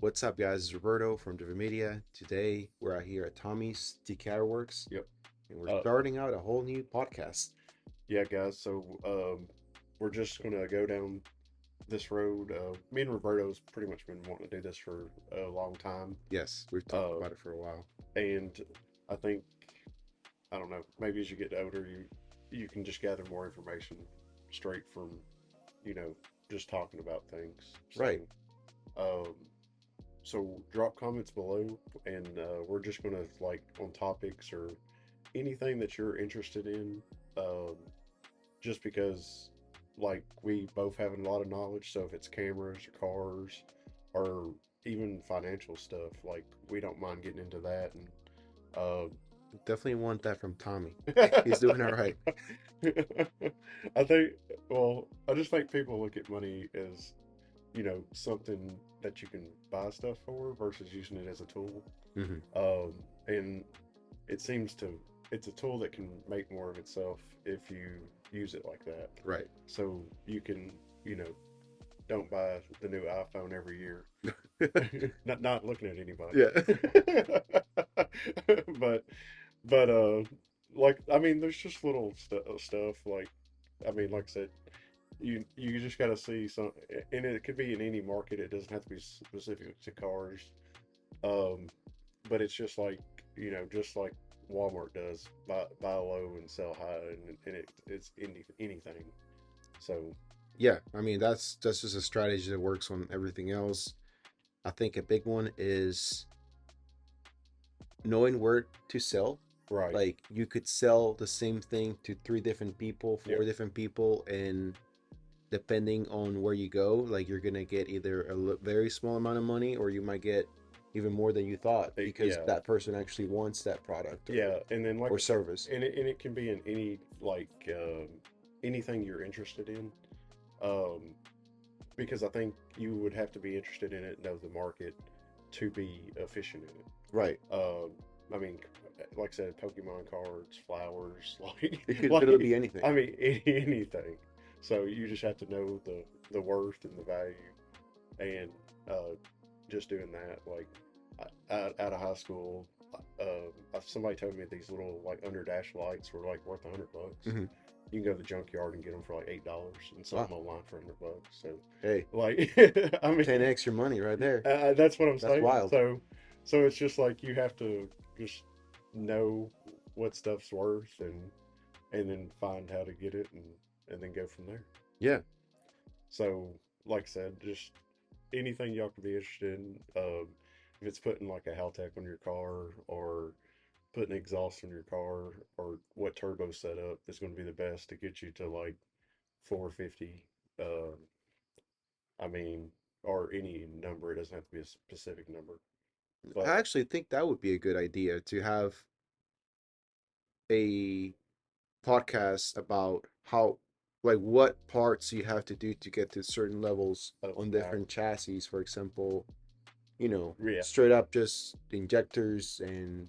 What's up, guys? It's Roberto from Driven Media. Today, we're out here at Tommy's TKR Works, Yep. and we're Uh, starting out a whole new podcast. yeah, guys. We're just gonna go down this road. Me and Roberto's pretty much been wanting to do this for a long time. Yes, we've talked Uh, about it for a while. and I think I don't know. Maybe as you get older, you can just gather more information straight from you know just talking about things. Right. Um, so drop comments below, and we're just gonna like on topics or anything that you're interested in. Um, just because like we both have a lot of knowledge, so if it's cameras or cars or even financial stuff, like we don't mind getting into that. And Definitely want that from Tommy. He's doing all right. I think, well, I just think people look at money as something that you can buy stuff for versus using it as a tool. Hmm. And it seems to it's a tool that can make more of itself if you use it like that. Right. So you can, you know, don't buy the new iPhone every year. Not looking at anybody. Yeah. but but like I mean there's just little stuff like I mean like I said you just got to see some, and it could be in any market. It doesn't have to be specific to cars. Um but it's just like just like Walmart does, buy low and sell high, and it's anything. So Yeah. I mean, that's just a strategy that works on everything else. I think a big one is knowing where to sell. right, Like you could sell the same thing to three different people, four yep, different people, and depending on where you go, like you're gonna get either a very small amount of money or you might get even more than you thought because yeah, that person actually wants that product yeah, and then like or I said, service. and it can be in any like anything you're interested in. Um, because I think you would have to be interested in it, know the market to be efficient in it. Right. I mean, like I said, Pokemon cards, flowers, like, It could literally like, be anything. I mean, anything. So you just have to know the worth and the value, and uh, just doing that. Like, out of high school, somebody told me these little like under dash lights were like worth $100. Hmm. You can go to the junkyard and get them for like $8 and sell Wow. them online for $100. So, Hey, like, I mean, 10x your money right there. that's what I'm That's saying. wild. So it's just like you have to just know what stuff's worth, and then find how to get it, and then go from there. Yeah. So, like I said, just anything y'all could be interested in. If it's putting like a Haltech on your car, or putting exhaust on your car, or what turbo setup is going to be the best to get you to like 450. Um, I mean, or any number. It doesn't have to be a specific number. I But actually think that would be a good idea to have a podcast about how, like, what parts you have to do to get to certain levels of on power, different chassis. For example, yeah, straight up just injectors and,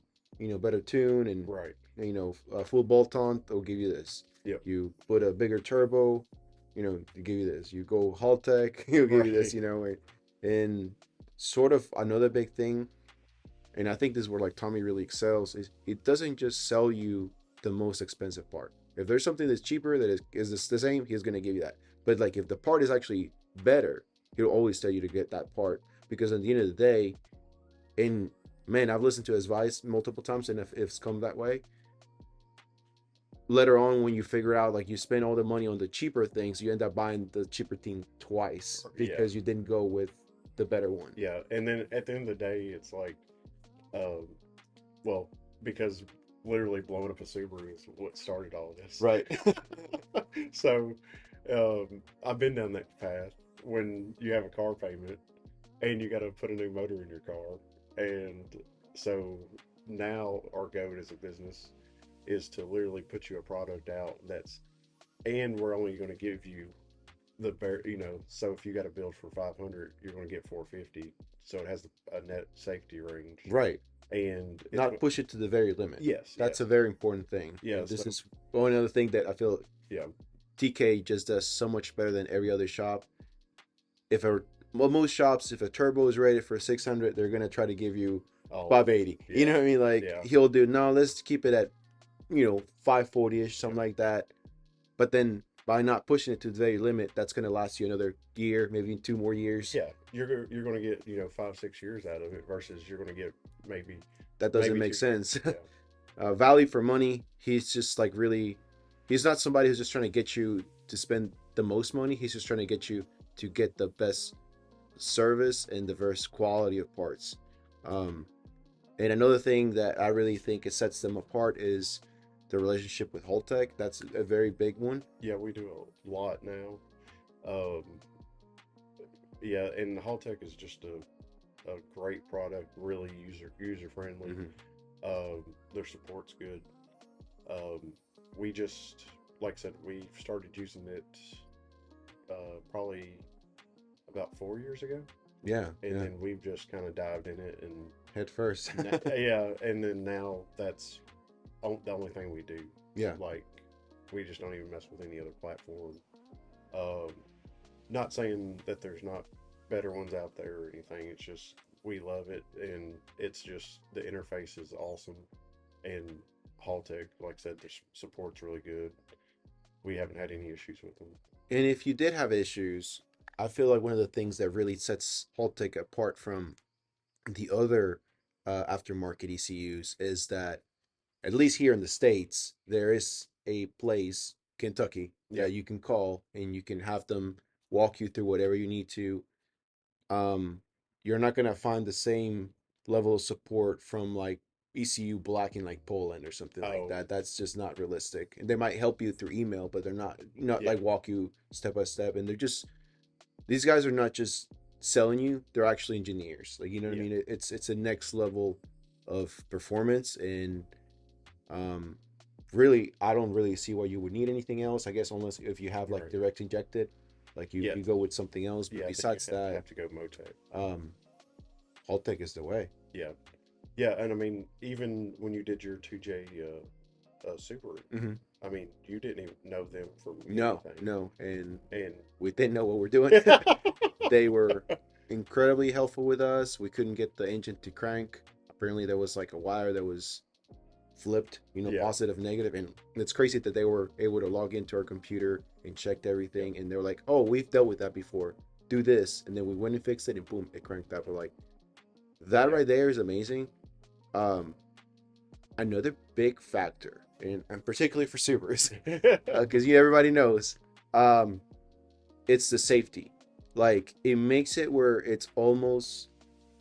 better tune and, right, a full bolt on, they'll give you this. yep, You put a bigger turbo, they give you this. You go Haltech, he'll give you this, right, and sort of another big thing, and I think this is where like Tommy really excels, is it doesn't just sell you the most expensive part. If there's something that's cheaper that is the same, he's gonna give you that. But like if the part is actually better, he'll always tell you to get that part because at the end of the day, and man, I've listened to his advice multiple times, and if it's come that way, later on when you figure out like you spend all the money on the cheaper things, you end up buying the cheaper thing twice yeah, because you didn't go with the better one. yeah. And then at the end of the day, it's like, um, well, because literally blowing up a Subaru is what started all this. Right. So, I've been down that path when you have a car payment and you got to put a new motor in your car. And so now our goal as a business is to literally put you a product out and we're only going to give you the bare, so if you got a build for 500, you're going to get 450. So it has a net safety range, Right. and it's Not push it to the very limit. yes, That's a yes, very important thing. yeah. And this So is one other thing that I feel yeah, TK just does so much better than every other shop. If a well, most shops, if a turbo is rated for 600, they're gonna try to give you Oh, 580. You yeah, know what I mean? Like yeah, he'll do no, let's keep it at 540 ish, yeah, something like that. But then by not pushing it to the very limit, that's gonna last you another year, maybe 2 more years. yeah. You're gonna get 5-6 years out of it versus you're gonna get maybe That doesn't maybe make 2 years. sense. Yeah, Value for money. He's just like really. He's not somebody who's just trying to get you to spend the most money. He's just trying to get you to get the best service and diverse quality of parts. Um, and another thing that I really think it sets them apart is the relationship with Holtec. That's a very big one. yeah. We do a lot now. Um, yeah, and Haltech is just a great product, really user friendly. Mm-hmm. Their support's good. Um, we just, like I said, we started using it probably about 4 years ago, Yeah, and yeah. then we've just kind of dived in it, and Head first. yeah, and then now that's the only thing we do. Yeah, Like, we just don't even mess with any other platform. Um, Not saying that there's not better ones out there or anything. It's just we love it, and it's just the interface is awesome. And Haltech, like I said, the support's really good. We haven't had any issues with them. and if you did have issues, I feel like one of the things that really sets Holtec apart from the other aftermarket ECUs is that at least here in the States, there is a place, Kentucky, Yeah. that you can call and you can have them walk you through whatever you need to. Um, you're not gonna find the same level of support from like ECU Black in like Poland or something like Oh, that. That's just not realistic. And they might help you through email, but they're not yeah, like walk you step by step. And they're just these guys are not just selling you; they're actually engineers. Like you know what I yeah, mean? It's a next level of performance and um, really, I don't really see why you would need anything else. I guess unless if you have like right. direct injected, like you Yeah, you go with something else. But yeah. I think you besides that, have to go Motec. um, Haltech is the way. Yeah, yeah. And I mean, even when you did your 2J Subaru, Mm-hmm. I mean, you didn't even know them from No, anything, no, and and we didn't know what we're doing. They were incredibly helpful with us. We couldn't get the engine to crank. Apparently, there was like a wire that was flipped, yeah, positive, negative, and it's crazy that they were able to log into our computer and checked yeah, everything, and they were like, "Oh, we've dealt with that before. Do this," and then we went and fixed it, and boom, it cranked up. We're like, that yeah. right there is amazing. Um, Another big factor, and particularly for Subarus, because everybody knows, um, it's the safety. Like it makes it where it's almost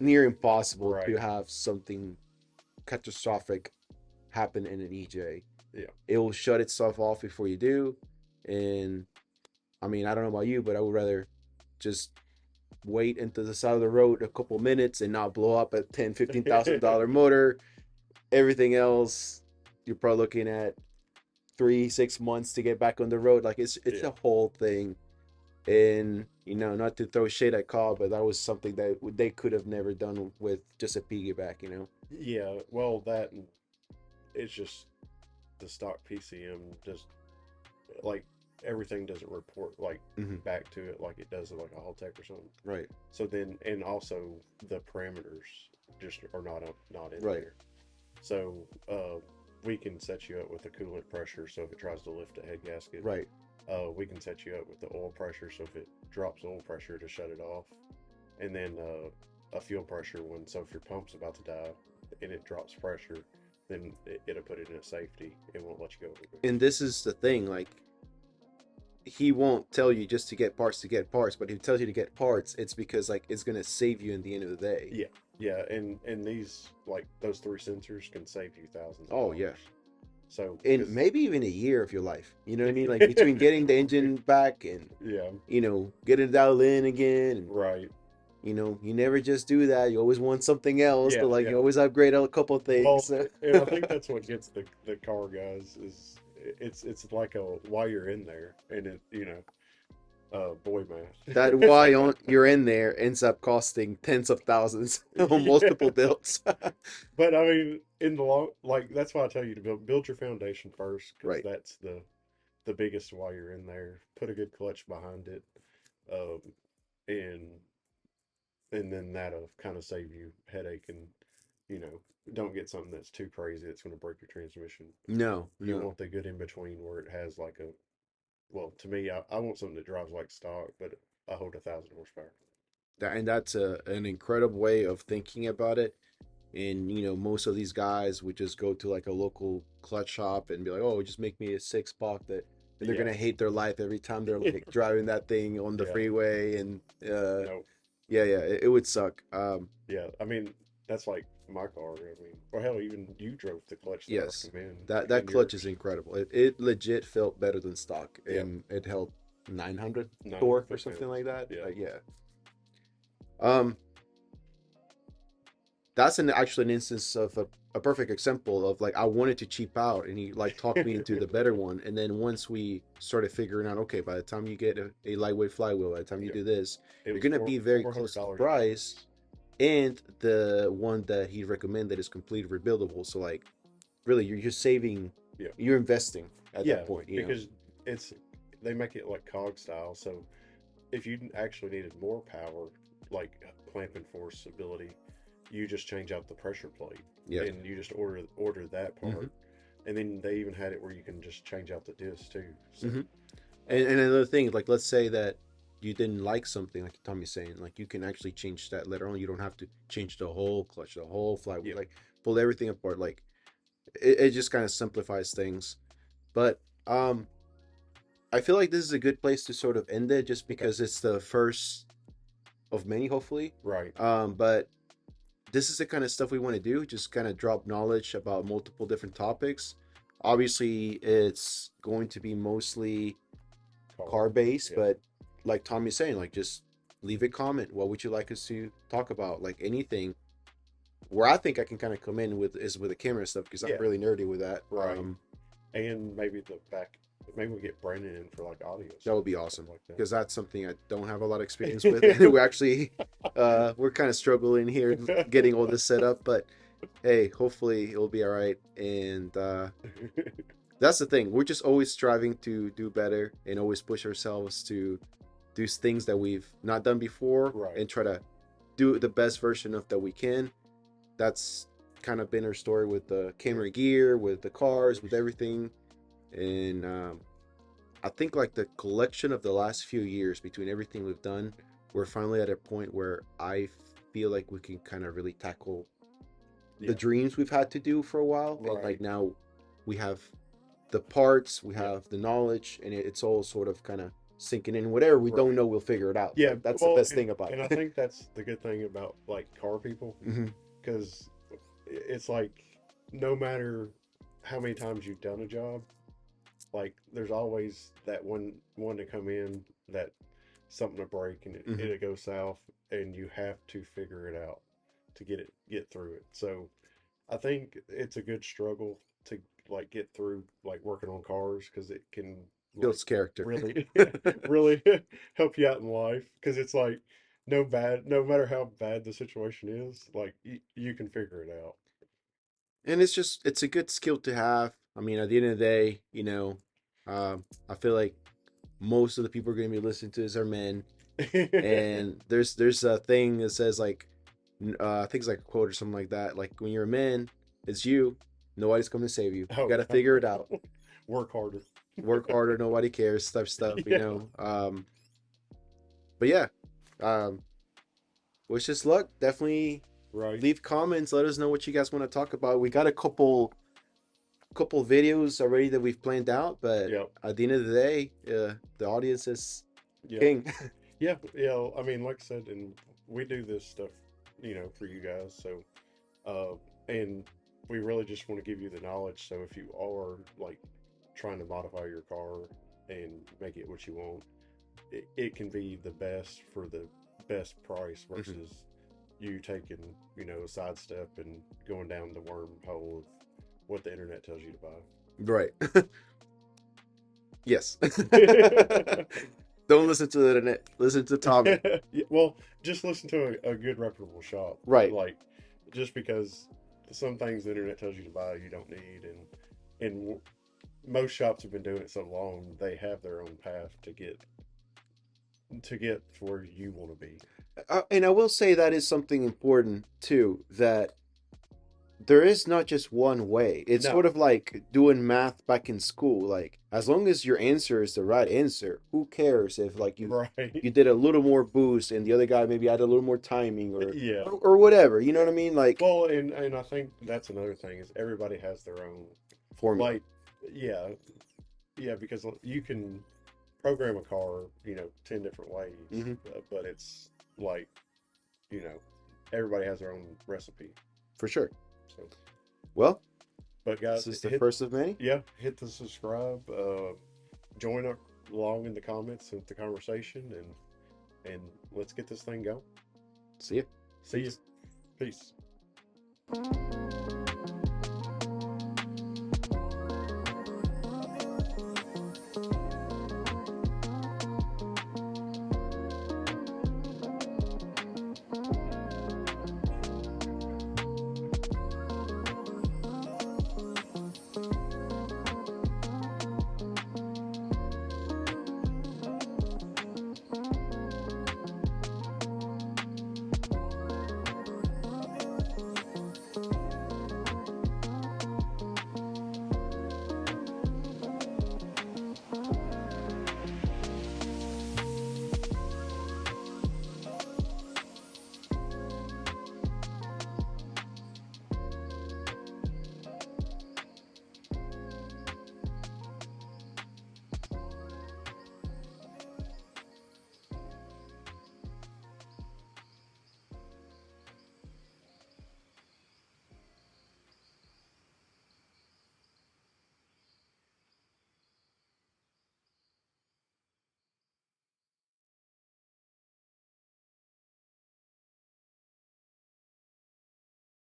near impossible to Right. have something catastrophic happen in an EJ. Yeah. It will shut itself off before you do. And I mean, I don't know about you, but I would rather just wait into the side of the road a couple minutes and not blow up a $10,000-$15,000 motor. Everything else, you're probably looking at 3-6 months to get back on the road. Like it's Yeah. a whole thing. And not to throw shade at Carl, but that was something that they could have never done with just a piggyback. Yeah. Well, that and it's just the stock PCM just like everything doesn't report like Mm-hmm. back to it like it does like a Haltech or something. Right, So then, and also the parameters just are not in right, there. So we can set you up with the coolant pressure. So if it tries to lift a head gasket, right. we can set you up with the oil pressure. So if it drops oil pressure to shut it off, and then a fuel pressure one. So if your pump's about to die and it drops pressure, then it'll put it in a safety. It won't let you go over. And this is the thing, like he won't tell you just to get parts, but if he tells you to get parts, it's because like it's gonna save you in the end of the day. Yeah, yeah, and these like those three sensors can save you thousands of Oh yeah. dollars. So And because maybe even a year of your life. You know what I mean? Like between getting the engine back and yeah, getting it dialed in again and right, you never just do that. You always want something else, yeah, but like yeah. you always upgrade a couple of things. Well, and I think that's what gets the car guys is it's like a while you're in there and it boy That math. why you're in there ends up costing tens of thousands on multiple Yeah. builds. But I mean, in the long, like that's why I tell you to build your foundation first, because Right. that's the biggest while you're in there. Put a good clutch behind it, um, and and then that'll kind of save you headache and you know don't get something that's too crazy that's going to break your transmission. No, You no. want the good in between where it has like a well to me I want something that drives like stock but I hold 1,000 horsepower. And that's an incredible way of thinking about it. And most of these guys would just go to like a local clutch shop and be like, "Oh, just make me a 6 buck." And they're Yeah. gonna hate their life every time they're like driving that thing on the Yeah. freeway. And No. yeah, yeah, it would suck. Yeah. I mean, that's like my car. I mean, or hell, even you drove the clutch that I Yes, recommend that in clutch is yours. incredible. It legit felt better than stock, Yeah. and it held 900 900 torque or foot something pounds. like that. Yeah. Yeah. Um, that's actually an instance of a perfect example of like I wanted to cheap out, and he like talked me into the better one. And then once we started figuring out, okay, by the time you get a lightweight flywheel, by the time you Yeah. do this, It you're was gonna be very four hundred close to the dollars price. difference. And the one that he recommended is completely rebuildable. So like, really, you're just saving, Yeah. you're investing at Yeah, that point. because it's they make it like cog style. So if you actually needed more power, like clamping force ability, you just change out the pressure plate Yeah. and you just order that Hmm. part. And then they even had it where you can just change out the disc too. So, Hmm. And um, another thing, like let's say that you didn't like something, like Tommy's saying, like you can actually change that later on. You don't have to change the whole clutch, the whole flywheel, yeah, like pull everything apart. Like it just kind of simplifies things. But I feel like this is a good place to sort of end it, just okay, because it's the first of many, hopefully. right, But this is the kind of stuff we want to do, just kind of drop knowledge about multiple different topics. Obviously, it's going to be mostly car, car based, yeah, but like Tommy's saying, like just leave a comment. What would you like us to talk about? Like anything. Where I think I can kind of come in with is with the camera stuff, because I'm yeah, really nerdy with that. right, and maybe the back, maybe we get Brandon in for like audio That stuff, would be stuff awesome, like because that's something I don't have a lot of experience with. And we're actually we're kind of struggling here getting all this set up, but hey, hopefully it'll be all right. And that's the thing. We're just always striving to do better and always push ourselves to do things that we've not done before right, and try to do the best version of that we can. That's kind of been our story with the yeah, camera gear, with the cars, with cars, everything. And I think like the collection of the last few years between everything we've done, we're finally at a point where I feel like we can kind of really tackle the yeah, dreams we've had to do for a while. And like right, now we have the parts, we yeah, have the knowledge, and it's all sort of kind of sinking in. Whatever we don't right. know, we'll figure it out. Yeah, Like that's the well, best thing about and I it. think that's the good thing about like car people, Hmm. because it's like no matter how many times you've done a job, like there's always that one to come in that something to break and Hmm. it goes south, and you have to figure it out to get through it. So I think it's a good struggle to like get through like working on cars because it can like Builds character. really really help you out in life because it's like no matter how bad the situation is like you can figure it out. And it's a good skill to have. I mean, at the end of the day, I feel like most of the people are going to be listening to this are men. And there's a thing that says like, I think it's like a quote or something like that. Like when you're a man, it's you. Nobody's coming to save you. You Oh got to yeah. figure it out. Work harder. Work harder. Nobody cares. Type stuff. Yeah, But yeah, um, wish us luck. Definitely right, leave comments. Let us know what you guys want to talk about. We got a couple videos already that we've planned out, but yep, at the end of the day, the audience is yep, king. yeah, yeah. I mean, like I said, and we do this stuff, for you guys. So, and we really just want to give you the knowledge. So if you are like trying to modify your car and make it what you want, it can be the best for the best price Mhm. versus you taking, a sidestep and going down the wormhole of what the internet tells you to Right. Yes. buy. Don't listen to the internet. Listen to Tommy. Yeah, well, just listen to a good reputable shop. Right. Like, just because some things the internet tells you to buy, you don't need, and most shops have been doing it so long, they have their own path to get to where you want to be. And I will say that is something important too, that there is not just one way. It's sort No, of like doing math back in school. Like as long as your answer is the right answer, who cares if like right? you did a little more boost and the other guy maybe had a little more timing Yeah. or whatever. You know what I mean? Like Well, and I think that's another thing is everybody has their own, formula like, yeah, yeah, because you can program a car, 10 different ways, hmm but it's like, you know, everybody has their own recipe. for sure. So, Well, but this guys, is the first of many. yeah, hit the subscribe, join along in the comments with the conversation, and let's get this thing going. See ya. See you. Peace. Peace.